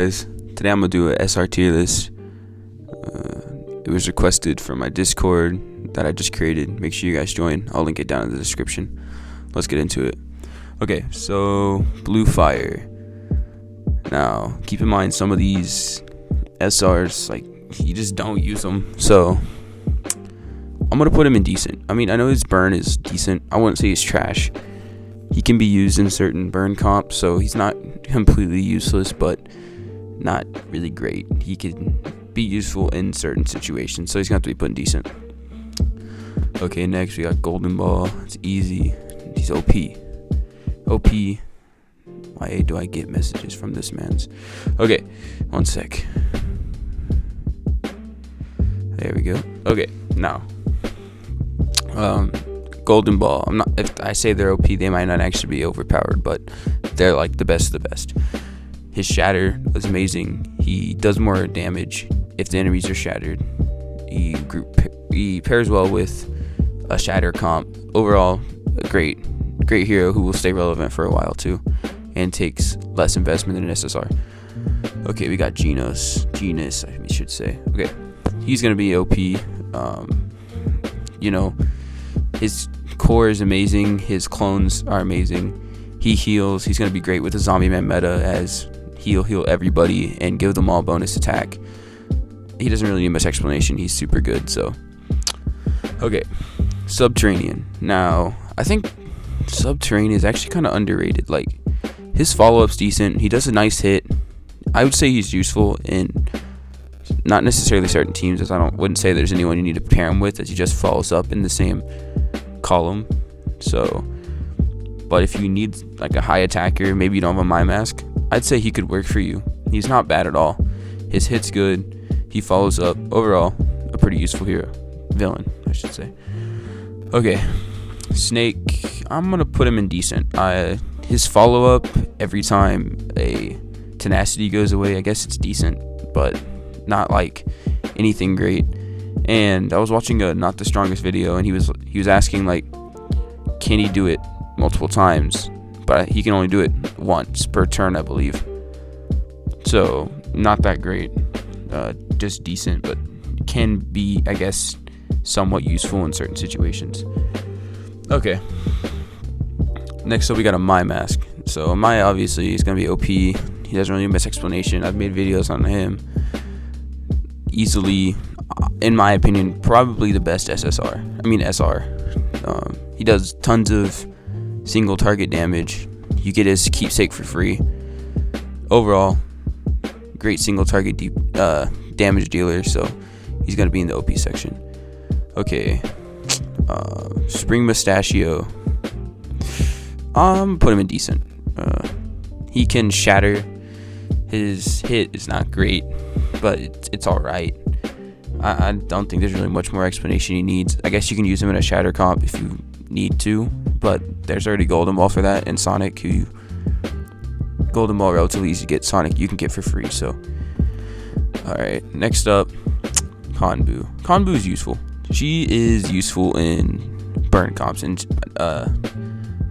Guys, today I'm gonna do a SR tier list. It was requested from my Discord that I just created. Make sure you guys join. I'll link it down in the description. Let's get into it. Okay, so Blue Fire. Now, keep in mind some of these SRs, like, you just don't use them. So I'm gonna put him in decent. I mean, I know his burn is decent. I wouldn't say he's trash. He can be used in certain burn comps, so he's not completely useless, but not really great. He can be useful in certain situations, so he's gonna have to be put in decent. Okay, next we got Golden Ball. It's easy. He's OP. OP. Why do I get messages from this man's? Okay, one sec. There we go. Okay, now Golden Ball. I'm not. If I say they're OP, they might not actually be overpowered, but they're like the best of the best. His shatter is amazing. He does more damage if the enemies are shattered. He pairs well with a shatter comp. Overall, a great hero who will stay relevant for a while too, and takes less investment than an SSR. Okay, we got Genus, I should say. Okay, he's gonna be OP. His core is amazing. His clones are amazing. He heals. He's gonna be great with the Zombie Man meta, as he'll heal everybody and give them all bonus attack. He doesn't really need much explanation. He's super good. So, okay, Subterranean. Now, I think Subterranean is actually kind of underrated. Like, his follow-up's decent. He does a nice hit. I would say he's useful in not necessarily certain teams, as wouldn't say there's anyone you need to pair him with, as he just follows up in the same column. So, but if you need like a high attacker, maybe you don't have a My Mask, I'd say he could work for you. He's not bad at all. His hit's good. He follows up. Overall, a pretty useful villain, I should say. Okay, Snake. I'm gonna put him in decent. His follow up every time a tenacity goes away, I guess it's decent, but not like anything great. And I was watching a Not the Strongest video, and he was asking, like, can he do it multiple times? But he can only do it once per turn, I believe. So not that great, just decent, but can be, I guess, somewhat useful in certain situations. Okay, next up we got a My Mask. So My, obviously, is gonna be OP. He doesn't really miss explanation. I've made videos on him. Easily, in my opinion, probably the best SR. He does tons of single target damage. You get his keepsake for free. Overall, great single target damage dealer, so he's gonna be in the OP section. Okay, Spring Mustachio. Put him in decent. He can shatter. His hit is not great, but it's all right. I don't think there's really much more explanation he needs. I guess you can use him in a shatter comp if you need to, but there's already Golden Ball for that, and Sonic, Golden Ball relatively easy to get. Sonic you can get for free. So, all right, next up, Conbu. Conbu is useful. She is useful in burn comps and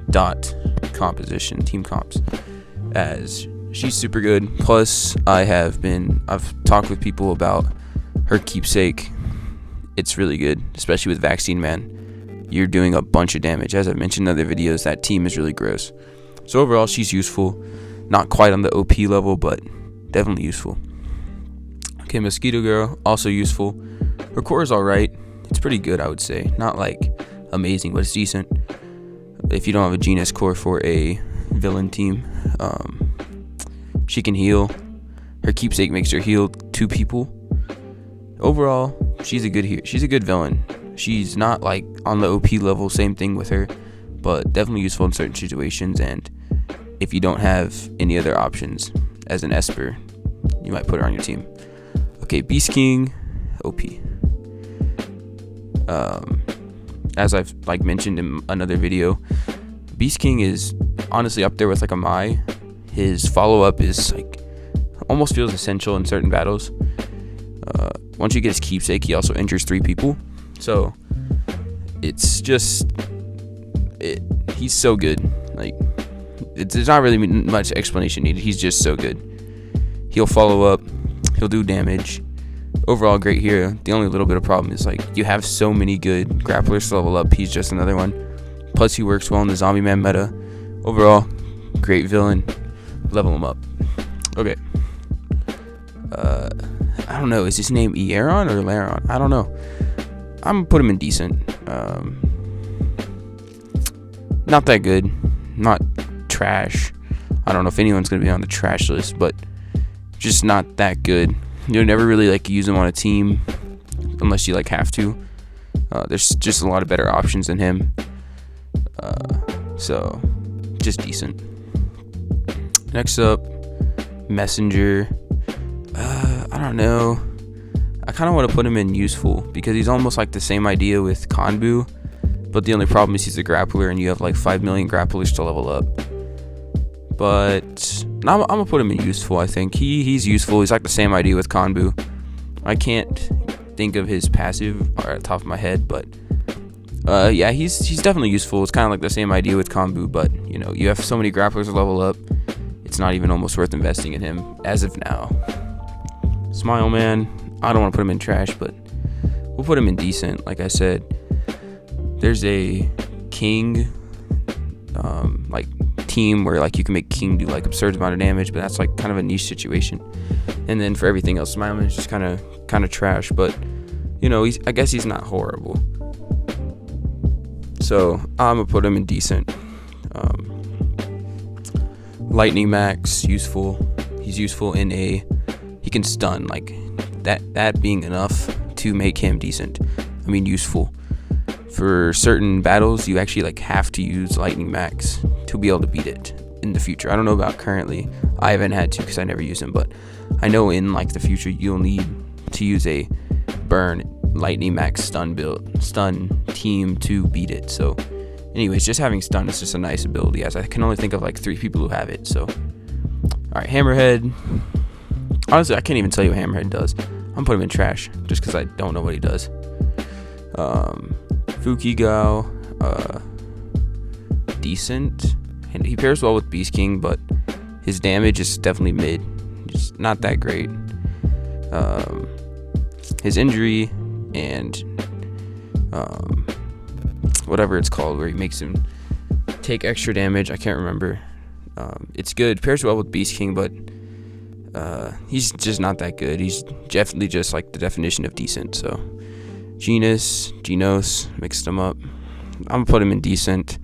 dot composition, team comps, as she's super good. Plus, I've talked with people about her keepsake. It's really good, especially with Vaccine Man. You're doing a bunch of damage. As I've mentioned in other videos, that team is really gross. So overall, she's useful. Not quite on the OP level, but definitely useful. Okay, Mosquito Girl, also useful. Her core is alright. It's pretty good, I would say. Not like amazing, but it's decent. If you don't have a Genus core for a villain team, she can heal. Her keepsake makes her heal 2 people. Overall, she's a good villain. She's not like on the OP level, same thing with her, but definitely useful in certain situations. And if you don't have any other options as an Esper, you might put her on your team. Okay, Beast King, OP. As I've mentioned in another video, Beast King is honestly up there with like a Mai. His follow up is like almost feels essential in certain battles. Once you get his keepsake, he also injures 3 people. So it's just he's so good. Like, there's not really much explanation needed. He's just so good. He'll follow up. He'll do damage. Overall, great hero. The only little bit of problem is like you have so many good grapplers to level up. He's just another one. Plus, he works well in the zombie man meta. Overall, great villain. Level him up. Okay. I don't know. Is his name Earon or Laron? I don't know. I'm gonna put him in decent. Not that good. Not trash. I don't know if anyone's gonna be on the trash list, but just not that good. You'll never really like use him on a team unless you like have to. There's just a lot of better options than him. So just decent. Next up, Messenger. I don't know. I kind of want to put him in useful because he's almost like the same idea with Konbu, but the only problem is he's a grappler and you have like 5 million grapplers to level up. But I'm gonna put him in useful. I think he's useful. He's like the same idea with Konbu. I can't think of his passive at the top of my head, but yeah, he's definitely useful. It's kind of like the same idea with Konbu, but you know, you have so many grapplers to level up. It's not even almost worth investing in him as of now. Smile Man, I don't want to put him in trash, but we'll put him in decent. Like I said, there's a King like team where like you can make King do like absurd amount of damage, but that's like kind of a niche situation. And then for everything else, Smile Man is just kind of trash, but you know, I guess he's not horrible. So I'm gonna put him in decent. Lightning Max, useful. He's useful in he can stun, like that being enough to make him decent. I mean, useful. For certain battles, you actually like have to use Lightning Max to be able to beat it in the future. I don't know about currently. I haven't had to because I never use him, but I know in like the future you'll need to use a burn Lightning Max stun team to beat it. So anyways, just having stun is just a nice ability, as I can only think of like 3 people who have it. So alright, Hammerhead. Honestly, I can't even tell you what Hammerhead does. I'm putting him in trash just because I don't know what he does. Fukigao, decent, and he pairs well with Beast King, but his damage is definitely mid, just not that great. His injury and whatever it's called, where he makes him take extra damage, I can't remember. It's good, pairs well with Beast King, but he's just not that good. He's definitely just like the definition of decent. So Genos, mixed him up. I'm gonna put him in decent.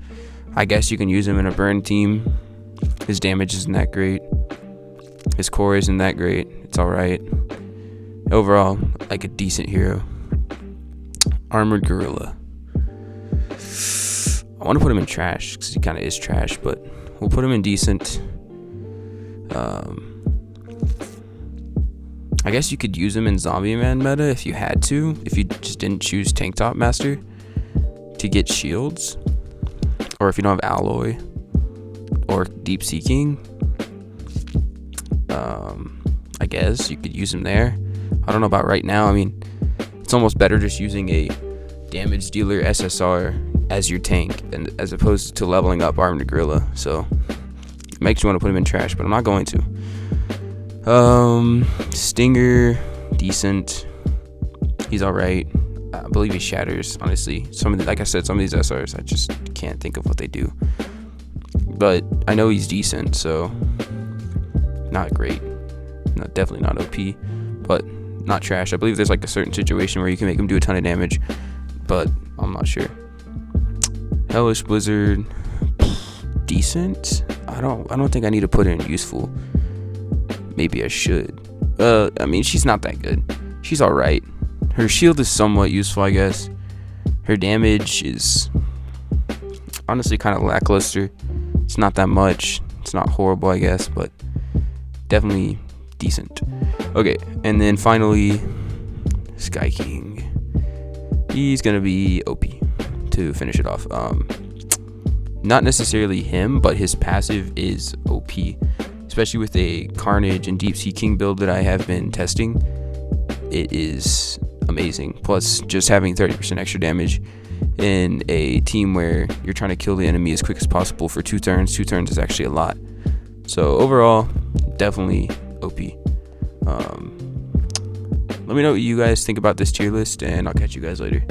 I guess you can use him in a burn team. His damage isn't that great. His core isn't that great. It's alright. Overall, like a decent hero. Armored Gorilla. I want to put him in trash because he kind of is trash, but we'll put him in decent. I guess you could use him in Zombie Man meta if you had to, if you just didn't choose Tank Top Master to get shields, or if you don't have Alloy or Deep Seeking. I guess you could use him there. I don't know about right now. I mean, it's almost better just using a damage dealer SSR as your tank, and as opposed to leveling up Armored Gorilla. So it makes you want to put him in trash, but I'm not going to. Stinger, decent. He's alright. I believe he shatters, honestly. Like I said, some of these SRs, I just can't think of what they do. But I know he's decent, so not great. Definitely not OP, but not trash. I believe there's like a certain situation where you can make him do a ton of damage, but I'm not sure. Hellish Blizzard, decent. I don't think I need to put it in useful. Maybe I should. I mean, she's not that good. She's alright. Her shield is somewhat useful, I guess. Her damage is honestly kind of lackluster. It's not that much. It's not horrible, I guess, but definitely decent. Okay, and then finally, Sky King. He's gonna be OP to finish it off. Not necessarily him, but his passive is OP, especially with a Carnage and Deep Sea King build that I have been testing. It is amazing. Plus, just having 30% extra damage in a team where you're trying to kill the enemy as quick as possible for 2 turns. 2 turns is actually a lot. So overall, definitely OP. Let me know what you guys think about this tier list, and I'll catch you guys later.